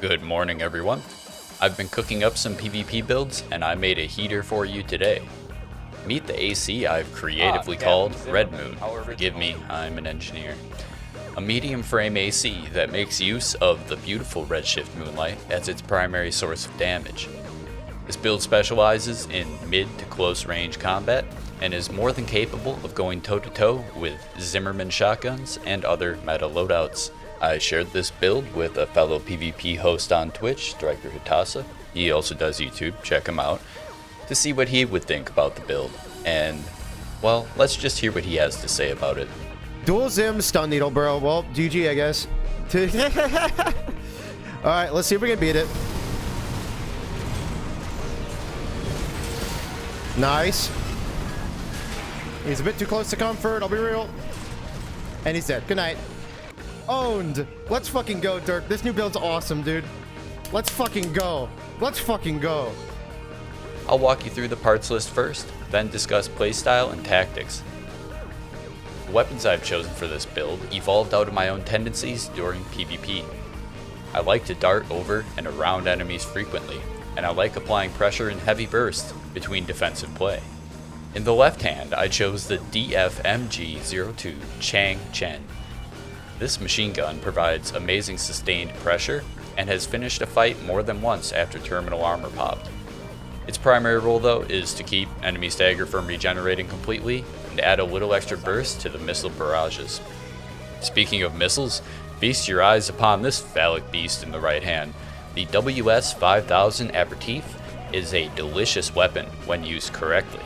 Good morning, everyone. I've been cooking up some PvP builds, and I made a heater for you today. Meet the AC I've creatively called Red Moon. Forgive me, I'm an engineer. A medium frame AC that makes use of the beautiful Redshift Moonlight as its primary source of damage. This build specializes in mid to close range combat and is more than capable of going toe to toe with Zimmerman shotguns and other meta loadouts. I shared this build with a fellow PvP host on Twitch, StrikerHutassa. He also does YouTube, check him out, to see what he would think about the build. And, well, let's just hear what he has to say about it. Dual Zim stun needle, bro. Well, GG, I guess. Alright, let's see if we can beat it. Nice. He's a bit too close to comfort, I'll be real. And he's dead. Good night. Owned. Let's fucking go, Dirk. This new build's awesome, dude. Let's fucking go. Let's fucking go. I'll walk you through the parts list first, then discuss playstyle and tactics. The weapons I've chosen for this build evolved out of my own tendencies during PvP. I like to dart over and around enemies frequently, and I like applying pressure in heavy bursts between defensive play. In the left hand, I chose the DFMG-02 Chang Chen. This machine gun provides amazing sustained pressure and has finished a fight more than once after terminal armor popped. Its primary role though is to keep enemy stagger from regenerating completely and add a little extra burst to the missile barrages. Speaking of missiles, feast your eyes upon this phallic beast in the right hand. The WS-5000 Aperitif is a delicious weapon when used correctly.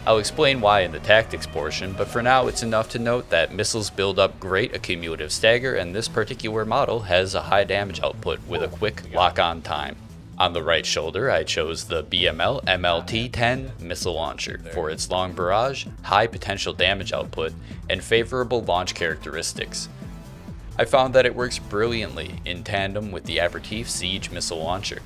I'll explain why in the tactics portion, but for now it's enough to note that missiles build up great accumulative stagger, and this particular model has a high damage output with a quick lock-on time. On the right shoulder, I chose the BML MLT-10 missile launcher for its long barrage, high potential damage output, and favorable launch characteristics. I found that it works brilliantly in tandem with the Aperitif Siege missile launcher.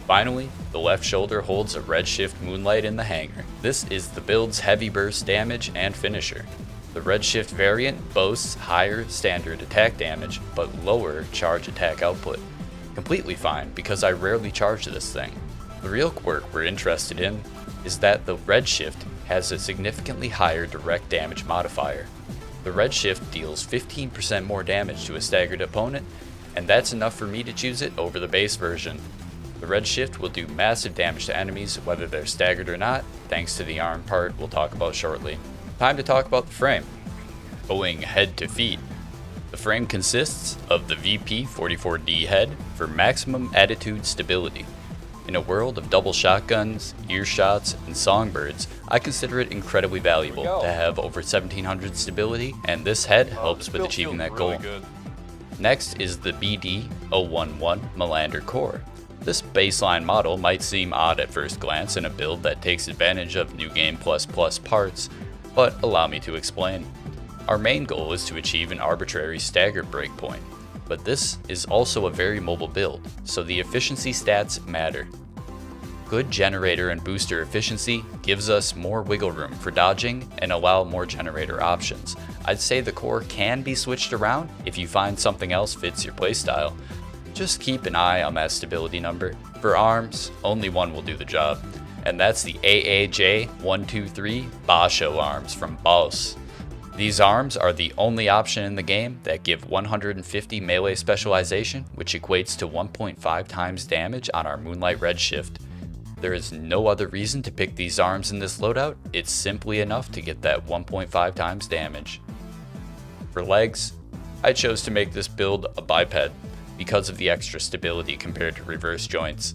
Finally, the left shoulder holds a Redshift Moonlight in the hanger. This is the build's heavy burst damage and finisher. The Redshift variant boasts higher standard attack damage, but lower charge attack output. Completely fine, because I rarely charge this thing. The real quirk we're interested in is that the Redshift has a significantly higher direct damage modifier. The Redshift deals 15% more damage to a staggered opponent, and that's enough for me to choose it over the base version. The Redshift will do massive damage to enemies whether they're staggered or not, thanks to the arm part we'll talk about shortly. Time to talk about the frame. Going head to feet. The frame consists of the VP44D head for maximum attitude stability. In a world of double shotguns, earshots, and songbirds, I consider it incredibly valuable to have over 1700 stability, and this head helps with achieving that goal. Next is the BD-011 Melander core. This baseline model might seem odd at first glance in a build that takes advantage of New Game++ parts, but allow me to explain. Our main goal is to achieve an arbitrary stagger breakpoint, but this is also a very mobile build, so the efficiency stats matter. Good generator and booster efficiency gives us more wiggle room for dodging and allow more generator options. I'd say the core can be switched around if you find something else fits your playstyle. Just keep an eye on that stability number. For arms, only one will do the job, and that's the AAJ123 Basho arms from Boss. These arms are the only option in the game that give 150 melee specialization, which equates to 1.5 times damage on our Moonlight Redshift. There is no other reason to pick these arms in this loadout, it's simply enough to get that 1.5 times damage. For legs, I chose to make this build a biped because of the extra stability compared to reverse joints.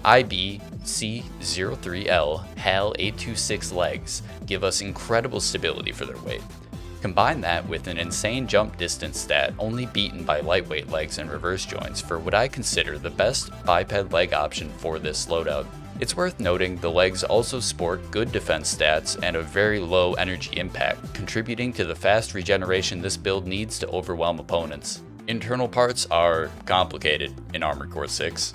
IBC03L HAL 826 legs give us incredible stability for their weight. Combine that with an insane jump distance stat only beaten by lightweight legs and reverse joints for what I consider the best biped leg option for this loadout. It's worth noting the legs also sport good defense stats and a very low energy impact, contributing to the fast regeneration this build needs to overwhelm opponents. Internal parts are complicated in Armored Core 6.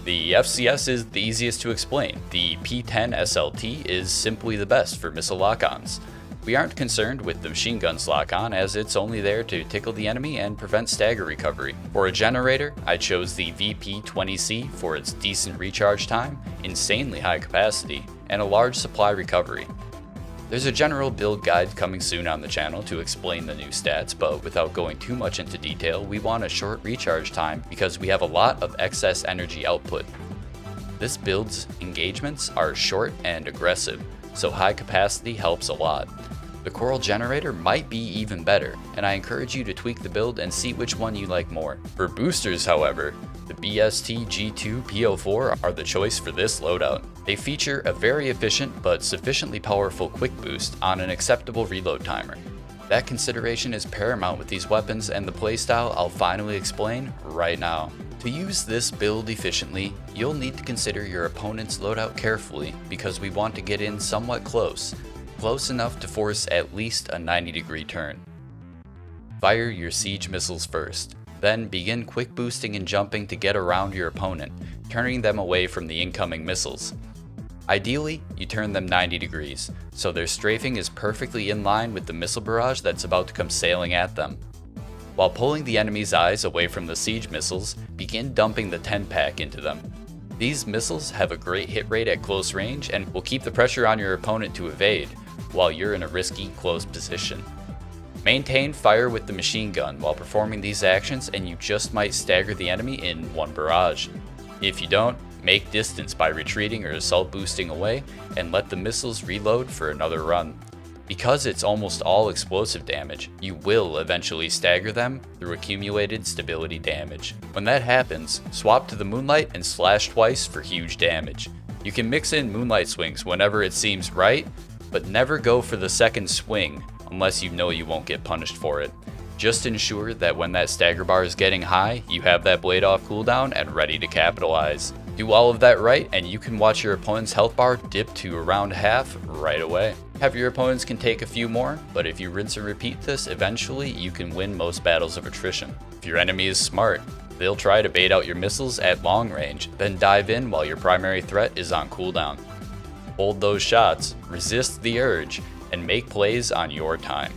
The FCS is the easiest to explain. The P10 SLT is simply the best for missile lock-ons. We aren't concerned with the machine gun's lock-on, as it's only there to tickle the enemy and prevent stagger recovery. For a generator, I chose the VP-20C for its decent recharge time, insanely high capacity, and a large supply recovery. There's a general build guide coming soon on the channel to explain the new stats, but without going too much into detail, we want a short recharge time because we have a lot of excess energy output. This build's engagements are short and aggressive, so high capacity helps a lot. The coral generator might be even better, and I encourage you to tweak the build and see which one you like more. For boosters, however, the BST G2 PO4 are the choice for this loadout. They feature a very efficient but sufficiently powerful quick boost on an acceptable reload timer. That consideration is paramount with these weapons, and the playstyle I'll finally explain right now. To use this build efficiently, you'll need to consider your opponent's loadout carefully because we want to get in somewhat close enough to force at least a 90-degree turn. Fire your siege missiles first, then begin quick boosting and jumping to get around your opponent, turning them away from the incoming missiles. Ideally, you turn them 90 degrees, so their strafing is perfectly in line with the missile barrage that's about to come sailing at them. While pulling the enemy's eyes away from the siege missiles, begin dumping the 10-pack into them. These missiles have a great hit rate at close range and will keep the pressure on your opponent to evade, while you're in a risky close position. Maintain fire with the machine gun while performing these actions, and you just might stagger the enemy in one barrage. If you don't, make distance by retreating or assault boosting away and let the missiles reload for another run. Because it's almost all explosive damage, you will eventually stagger them through accumulated stability damage. When that happens, swap to the Moonlight and slash twice for huge damage. You can mix in Moonlight swings whenever it seems right, but never go for the second swing unless you know you won't get punished for it. Just ensure that when that stagger bar is getting high, you have that blade off cooldown and ready to capitalize. Do all of that right, and you can watch your opponent's health bar dip to around half right away. Have your opponents can take a few more, but if you rinse and repeat this, eventually you can win most battles of attrition. If your enemy is smart, they'll try to bait out your missiles at long range, then dive in while your primary threat is on cooldown. Hold those shots, resist the urge, and make plays on your time.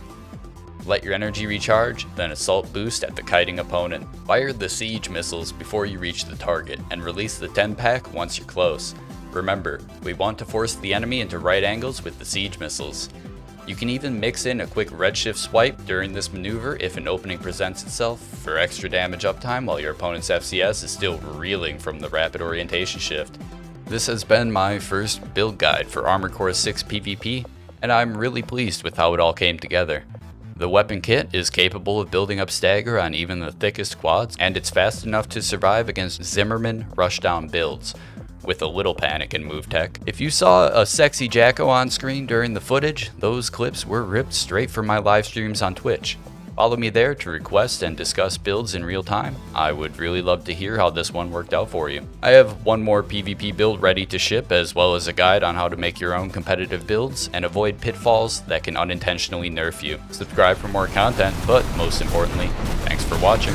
Let your energy recharge, then assault boost at the kiting opponent. Fire the siege missiles before you reach the target, and release the 10-pack once you're close. Remember, we want to force the enemy into right angles with the siege missiles. You can even mix in a quick redshift swipe during this maneuver if an opening presents itself for extra damage uptime while your opponent's FCS is still reeling from the rapid orientation shift. This has been my first build guide for Armored Core 6 PvP, and I'm really pleased with how it all came together. The weapon kit is capable of building up stagger on even the thickest quads, and it's fast enough to survive against Zimmerman rushdown builds, with a little panic in move tech. If you saw a sexy Jacko on screen during the footage, those clips were ripped straight from my live streams on Twitch. Follow me there to request and discuss builds in real time. I would really love to hear how this one worked out for you. I have one more PvP build ready to ship, as well as a guide on how to make your own competitive builds and avoid pitfalls that can unintentionally nerf you. Subscribe for more content, but most importantly, thanks for watching.